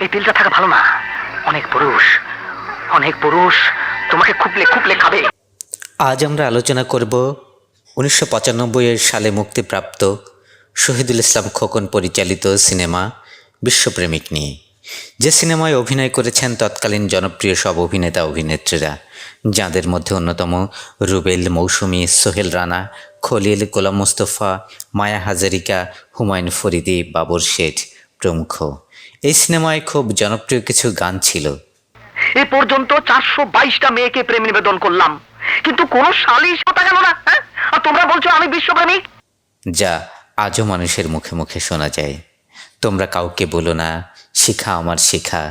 এই তিলটা থাকা ভালো না। অনেক পুরুষ তোমাকে খুপলে খুপলে খাবে। আজ আমরা আলোচনা করব 1995 সালে মুক্তিপ্রাপ্ত শহীদুল ইসলাম খোকন পরিচালিত সিনেমা বিশ্বপ্রেমিক নিয়ে। যে সিনেমায় অভিনয় করেছেন তৎকালীন জনপ্রিয় সব অভিনেতা অভিনেত্রীরা, যাদের মধ্যে অন্যতম রুবেল, মৌসুমী, সোহেল রানা, খলিল, গোলাম মুস্তফা, মায়া হাজারিকা, হুমায়ুন ফরিদি, বাবর শেঠ প্রমুখ। এই সিনেমায় খুব জনপ্রিয় কিছু গান ছিল। এ পর্যন্ত 422টা মেয়েকে প্রেম নিবেদন করলাম, কিন্তু কোনো সালিশ হতে গেল না। আর তোমরা বলছো আমি বিশ্বপ্রেমিক। যা আজও মানুষের মুখে মুখে শোনা যায়। তোমরা কাউকে বলো না, শিখা আমার শিখা,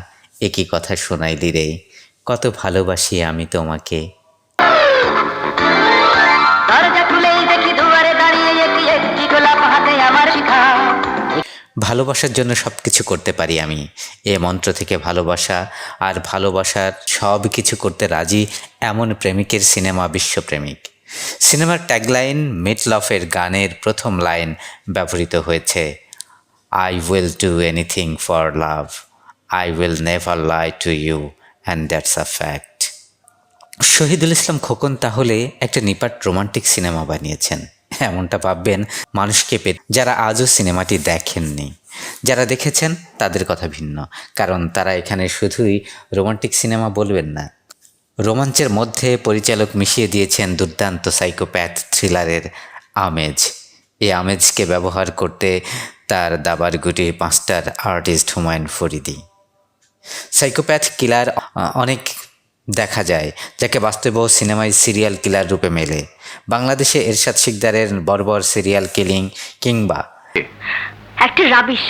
একই কথা শোনাইলি রে, কত ভালোবাসি আমি তোমাকে। ভালোবাসার জন্য সব কিছু করতে পারি আমি, এ মন্ত্র থেকে ভালোবাসা আর ভালোবাসার সব কিছু করতে রাজি এমন প্রেমিকের সিনেমা বিশ্বপ্রেমিক। সিনেমার ট্যাগলাইন মিটলফের গানের প্রথম লাইন ব্যবহৃত হয়েছে, I will do anything for love, I will never lie to you and that's a fact. Shahidul Islam Khokon তাহলে একটা নিপাট রোমান্টিক সিনেমা বানিয়েছেন, এমনটা ভাববেন মানুষকে পেয়ে যারা আজও সিনেমাটি দেখেননি। যারা দেখেছেন তাদের কথা ভিন্ন, কারণ তারা এখানে শুধুই রোমান্টিক সিনেমা বলবেন না, রোমাঞ্চের মধ্যে পরিচালক মিশিয়ে দিয়েছেন দুর্দান্ত সাইকোপ্যাথ থ্রিলারের আমেজ। এই আমেজকে ব্যবহার করতে তার দাবার গুটি পাঁচটার আর্টিস্ট হুমায়ুন ফরিদি। সাইকোপ্যাথ কিলার অনেক দেখা যায়, যাকে বাস্তবেও সিনেমায় সিরিয়াল কিলার রূপে মেলে। বাংলাদেশে এরশাদ শিকদারের বর্বর সিরিয়াল কিলিং কিংবা একটা রাবিশ,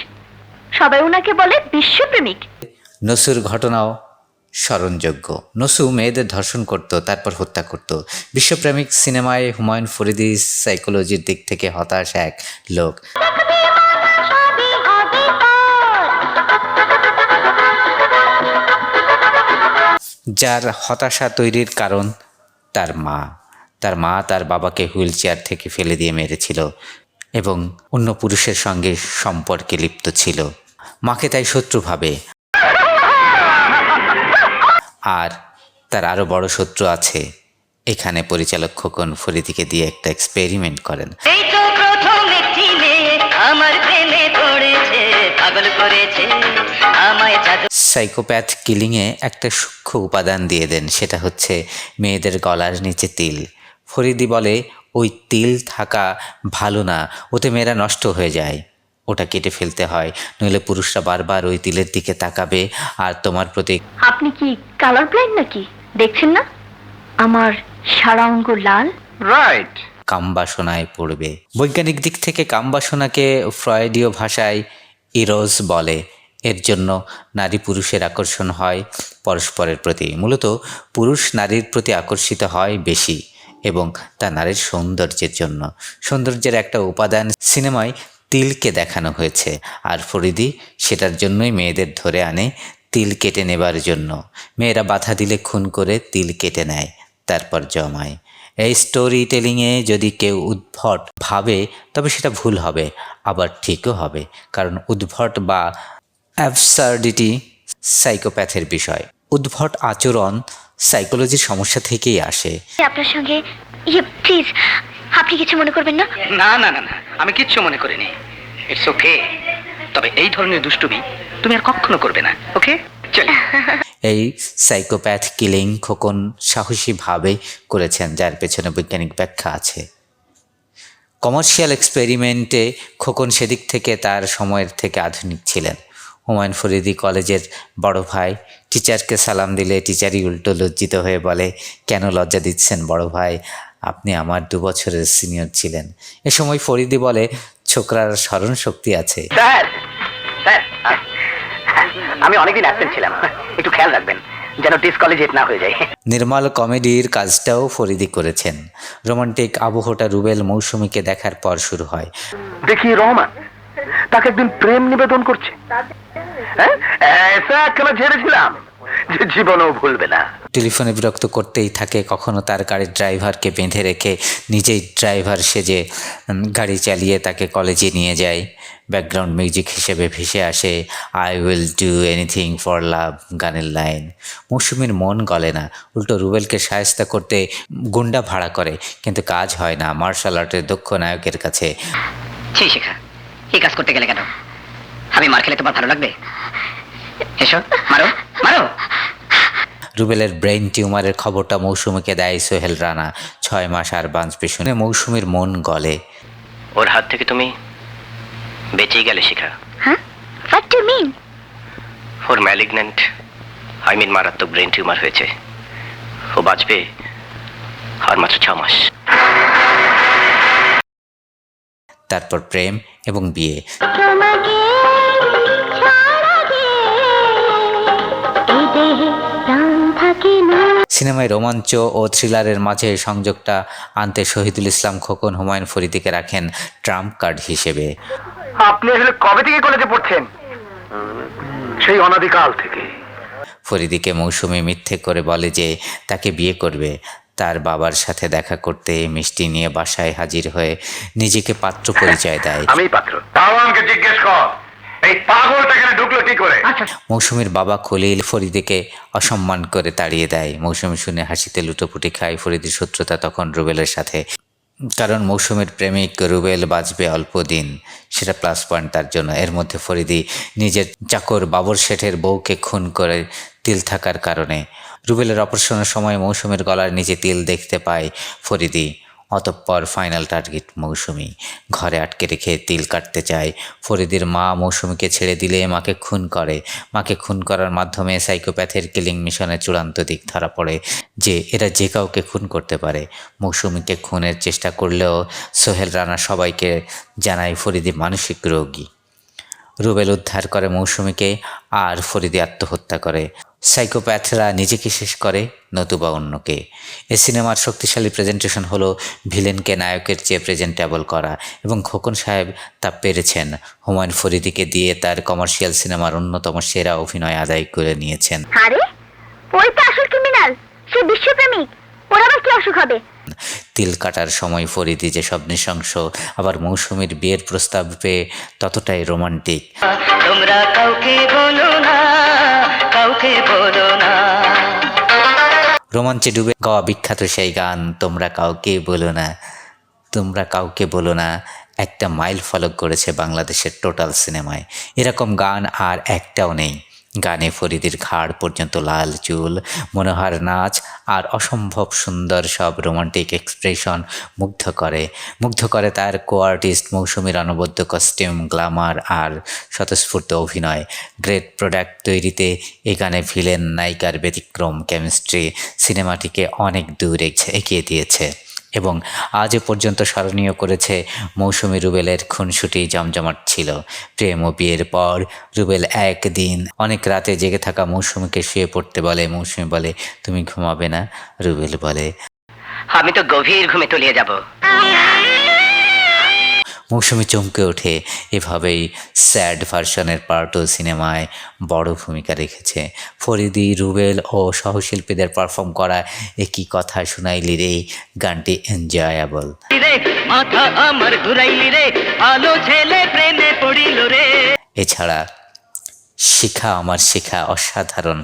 সবাই ওনাকে বলে বিশ্বপ্রেমিক। নসুর ঘটনাও স্মরণযোগ্য। নসু মেয়েদের ধর্ষণ করত, তারপর হত্যা করত। বিশ্বপ্রেমিক সিনেমায় হুমায়ুন ফরিদি সাইকোলজির দিক থেকে হতাশ এক লোক, যার হতাশা তৈরির কারণ তার মা। তার বাবাকে হুইল চেয়ার থেকে ফেলে দিয়ে মেরেছিল এবং অন্য পুরুষের সঙ্গে সম্পর্কে লিপ্ত ছিল। মাকে তাই শত্রু ভাবে। আর তার আরও বড় শত্রু আছে। এখানে পরিচালক খোকন ফরিদিকে দিয়ে একটা এক্সপেরিমেন্ট করেন। এই তো প্রথম একটি মেয়ে আমার প্রেমে পড়েছে, পাগল করেছে আমায় জাদু। সাইকোপ্যাথ কিলিংয়ে একটা সূক্ষ্ম উপাদান দিয়ে দেন, সেটা হচ্ছে মেয়েদের গলার নিচে তিল। ফরিদি বলে, ওই তিল থাকা ভালো না, ওতে মেয়েরা নষ্ট হয়ে যায়, ওটা কেটে ফেলতে হয়, নইলে পুরুষরা বারবার ওই তিলের দিকে তাকাবে আর তোমার প্রতি। আপনি কি কালার ব্লাইন্ড নাকি? দেখছেন না আমার সারা অঙ্গ লাল? রাইট। কামবাসনায় পড়বে। বৈজ্ঞানিক দিক থেকে কামবাসনাকে ফ্রয়েডীয় ভাষায় ইরোস বলে। এর জন্য নারী পুরুষের আকর্ষণ হয় পরস্পরের প্রতি। মূলত পুরুষ নারীর প্রতি আকর্ষিত হয় বেশি, এবং তা নারীর সৌন্দর্যের জন্য। সৌন্দর্যের একটা উপাদান সিনেমায় তিলকে দেখানো হয়েছে, আর ফরিদি সেটার জন্যই মেয়েদের ধরে আনে তিল কেটে নেবার জন্য। মেয়েরা বাধা দিলে খুন করে তিল কেটে নেয়, তারপর জমায়। এই স্টোরি টেলিংয়ে যদি কেউ উদ্ভট ভাবে তবে সেটা ভুল হবে, আবার ঠিকও হবে, কারণ উদ্ভট বা অ্যাবসার্ডিটি সাইকোপ্যাথের বিষয়। উদ্ভট আচরণ সাইকোলজির সমস্যা থেকেই আসে। আপনার সঙ্গে প্লিজ, আপনি কিছু মনে করবেন না? না না না না, আমি কিচ্ছু মনে করিনি। It's okay. তবে এই ধরনের দুষ্টুমি তুমি আর কখনো করবে না, ওকে? চল। এই সাইকোপ্যাথ কিলিং খোকন সাহসীভাবে করেছেন, যার পেছনে বৈজ্ঞানিক ব্যাখ্যা আছে। কমার্শিয়াল এক্সপেরিমেন্টে খোকন সেদিক থেকে তার সময়ের থেকে আধুনিক ছিলেন। হুমায়ুন ফরিদি কলেজের বড় ভাই, টিচারকে সালাম দিলে টিচারই উল্টো লজ্জিত হয়ে বলে, কেন লজ্জা দিচ্ছেন বড় ভাই, আপনি আমার 2 বছরের সিনিয়র ছিলেন। এ সময় ফরিদি বলে, ছোকরার স্মরণ শক্তি আছে। স্যার স্যার, আমি অনেকদিন অ্যাবসেন্ট ছিলাম, একটু খেয়াল রাখবেন যেন ডিসকলেজেট না হয়ে যায়। নির্মল কমেডির কাজটাও ফরিদি করেছেন। রোমান্টিক আবহটা রুবেল মৌসুমীকে দেখার পর শুরু হয়। দেখি রহমান তাকে একদিন প্রেম নিবেদন করছে। হ্যাঁ, একখানা ঝেড়েছিলাম, যে জীবনেও ভুলবে না। টেলিফোনে বিরক্ত করতেই থাকে, কখনো তার গাড়ির ড্রাইভারকে বেঁধে রেখে নিজেই ড্রাইভার সেজে গাড়ি চালিয়ে তাকে কলেজে নিয়ে যায়। ব্যাকগ্রাউন্ড মিউজিক হিসেবে ভেসে আসে I will do anything for লাভ গানের লাইন। মৌসুমীর মন গলে না, উল্টো রুবেলকে সায়স্তা করতে গুন্ডা ভাড়া করে, কিন্তু কাজ হয় না। মার্শাল আর্টের দক্ষ নায়কের কাছে ছি শিখা, এই কাজ করতে গেলে কেন? আমি মার খেলে তোমার ভালো লাগবে? এসো, মারো মারো। রুবেলের ব্রেইন টিউমারের খবরটা মৌসুমীকে দেয় সোহেল রানা। 6 মাস আর বাঁচবে শুনে মৌসুমীর মন গলে। ওর হাত থেকে তুমি বেঁচেই গেলে শিখা। হ্যাঁ, হোয়াট ডু মিন? ওর ম্যালিগন্যান্ট মারাত্মক ব্রেন টিউমার হয়েছে। ও বাঁচবে আর মাত্র 6 মাস। তারপর প্রেম এবং বিয়ে। তোমাকে ছাড়া গে এই দেহে প্রাণ থাকে না। সিনেমায় রোমাঞ্চ ও থ্রিলারের মাঝে সংযোগটা আনতে শহীদুল ইসলাম খোকন হুমায়ুন ফরিদীকে রাখেন ট্রাম্প কার্ড হিসেবে। আপনি আসলে কবে থেকে কলেজে পড়ছেন? সেই অনাদিকাল থেকে। ফরিদীকে মৌসুমী মিথ্যে করে বলে যে তাকে বিয়ে করবে। তার বাবার সাথে দেখা করতে মিষ্টি নিয়ে বাসায় হাজির হয়ে নিজেকে পাত্র পরিচয় দেয়। আমি পাত্র। দাওয়ানকে জিজ্ঞেস কর এই পাগলটা এখানে ঢুকলো কি করে। মৌসুমীর বাবা খলিল ফরিদীকে অসম্মান করে তাড়িয়ে দেয়। মৌসুমী শুনে হাসিতে লুটোপুটি খায়। ফরিদীর শত্রুতা তখন রুবেলের সাথে, কারণ মৌসুমীর প্রেমিক রুবেল বাঁচবে অল্প দিন, সেটা প্লাস পয়েন্ট তার জন্য। এর মধ্যে ফরিদী নিজের চাকর বাবর শেঠের বউকে খুন করে তিল থাকার কারণে। রুবেলের অপারেশনের সময় মৌসুমীর গলার নিচে তিল দেখতে পায় ফরিদী। অতঃপর ফাইনাল টার্গেট মৌসুমী। ঘরে আটকে রেখে তিল কাটতে চায়। ফরিদীর মা মৌসুমীকে ছেড়ে দিলে মাকে খুন করে। মাকে খুন করার মাধ্যমে সাইকোপ্যাথের কিলিং মিশনের চূড়ান্ত দিক ধরা পড়ে যে এরা যে কাউকে খুন করতে পারে। মৌসুমীকে খুনের চেষ্টা করলেও সোহেল রানা সবাইকে জানায় ফরিদী মানসিক রোগী। রুবেল উদ্ধার করে মৌসুমীকে আর ফরিদী আত্মহত্যা করে। সাইকোপ্যাথরা নিজেকে শেষ করে নতুবা অন্যকে। এ সিনেমার শক্তিশালী প্রেজেন্টেশন হলো ভিলেনকে নায়কের চেয়ে প্রেজেন্টেবল করা, এবং খোকন সাহেব তা পেরেছেন। হুমায়ুন ফরিদীকে দিয়ে তার কমার্শিয়াল সিনেমার অন্যতম সেরা অভিনয় আদায় করে নিয়েছেন। আরে ওই তো আসল ক্রিমিনাল, সে বিশ্বপ্রেমিক। ওর আবার কি অসুখ হবে? তিল কাটার সময় ফরিদী যেসব নৃশংস, আবার মৌসুমীর বিয়ের প্রস্তাব পেয়ে ততটাই রোমান্টিক। তোমরা কাউকে বলো না, কাউকে বলো না। রোমাঞ্চে ডুবে গাওয়া বিখ্যাত সেই গান তোমরা কাউকে বলো না, তোমরা কাউকে বলো না একটা মাইল ফলক করেছে বাংলাদেশের টোটাল সিনেমায়। এরকম গান আর একটাও নেই। গানে ফরিদীর ঘাড় পর্যন্ত লাল চুল, মনোহার নাচ আর অসম্ভব সুন্দর সব রোমান্টিক এক্সপ্রেশন মুগ্ধ করে তার কো আর্টিস্ট মৌসুমীর অনবদ্য কস্টিউম, গ্ল্যামার আর স্বতঃস্ফূর্ত অভিনয়। গ্রেট প্রোডাক্ট তৈরিতে এ গানে ভিলেন নায়িকার ব্যতিক্রম কেমিস্ট্রি সিনেমাটিকে অনেক দূর এগিয়ে দিয়েছে এবং আজও পর্যন্ত স্মরণীয় করেছে। মৌসুমী রুবেলের খুনসুটি জমজমাট ছিল। প্রেম ও বিয়ের পর রুবেল একদিন অনেক রাতে জেগে থাকা মৌসুমীকে শুয়ে পড়তে বলে। মৌসুমী বলে তুমি ঘুমাবে না? রুবেল বলে আমি তো গভীর ঘুমে তলিয়ে যাব। মৌসুমী চমকে ওঠে। এভাবেই স্যাড ভার্সনের পার্টও সিনেমায় বড় ভূমিকা রেখেছে। ফরিদী, রুবেল ও সহশিল্পীদের পারফর্ম করা একই কথা শুনাইলি রে গানটি এনজয়েবল। রে মাথা আমার ঘুরাইলি রে, আলো ছেলে প্রেমে পড়িল রে। এছাড়া শিখা আমার শিখা অসাধারণ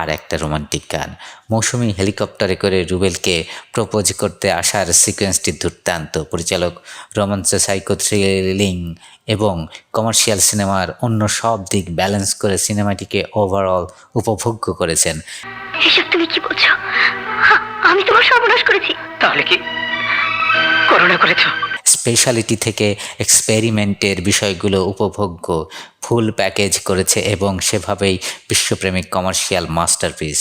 আর একটা রোমান্টিক গান। মৌসুমী হেলিকপ্টারে করে রুবেলকে প্রপোজ করতে আসার সিকোয়েন্সটি দুর্দান্ত। পরিচালক রোমাঞ্চ, সাইকো থ্রিলিং এবং কমার্শিয়াল সিনেমার অন্য সব দিক ব্যালেন্স করে সিনেমাটিকে ওভারঅল উপভোগ্য করেছেন। এসব তুমি কি বলছো? আমি তোমার সর্বনাশ করেছি। তাহলে কি করোনা করেছো? স্পেশালিটি থেকে এক্সপেরিমেন্টের বিষয়গুলো উপভোগ্য, ফুল প্যাকেজ করেছে এবং সেভাবেই বিশ্বপ্রেমিক কমার্শিয়াল মাস্টারপিস।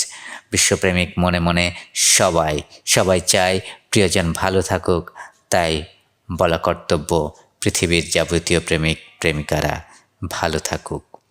বিশ্বপ্রেমিক মনে মনে সবাই চায় প্রিয়জন ভালো থাকুক, তাই বলা কর্তব্য পৃথিবীর যাবতীয় প্রেমিক প্রেমিকারা ভালো থাকুক।